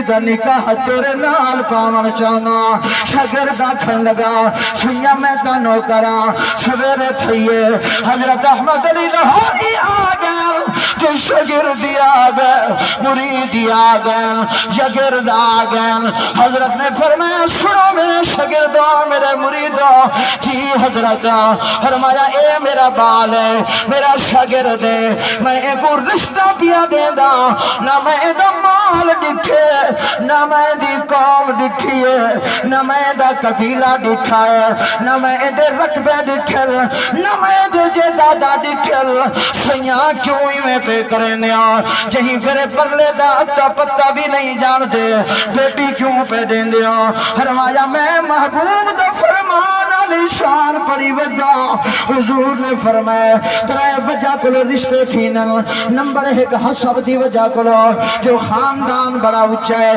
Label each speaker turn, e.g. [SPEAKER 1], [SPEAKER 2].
[SPEAKER 1] دا نکاح تیرے نال پاون چاہنا شاگرد آکھن لگا سیاں میں تا نوکرا سویرے تھئیے حضرت احمد علی لاہوری آ گئے کہ شاگردی آ گئے مریدی آ گئے شاگرد آ گئے حضرت نے فرمایا سنو میرے شاگردوں میرے مریدوں جی حضرت فرمایا اے میرا بال ہے میرا شاگرد ہے میں ایک رشتہ پیا دے دا نہ میں دا مال ڈٹھے نہ میں دی قوم ڈٹھی ہے نہ میں دا قبیلہ ڈٹھا ہے نہ میں دے رقبے ڈٹھل نہ میں دے جے دادا ڈٹھل سیاں کیوں ہی میں پہ کرے نیا جہیں پھر پرلے دا اتا پتا بھی نہیں جان دے بیٹی کیوں پہ دین دیا فرمایا میں محبوب دا فرمان علی شان پڑی ودا حضور نے فرمایا ترائے وجہ کلو رشتے تھینن نمبر ایک حسب دی وجہ کلو جو خاندان بڑا اچھا ہے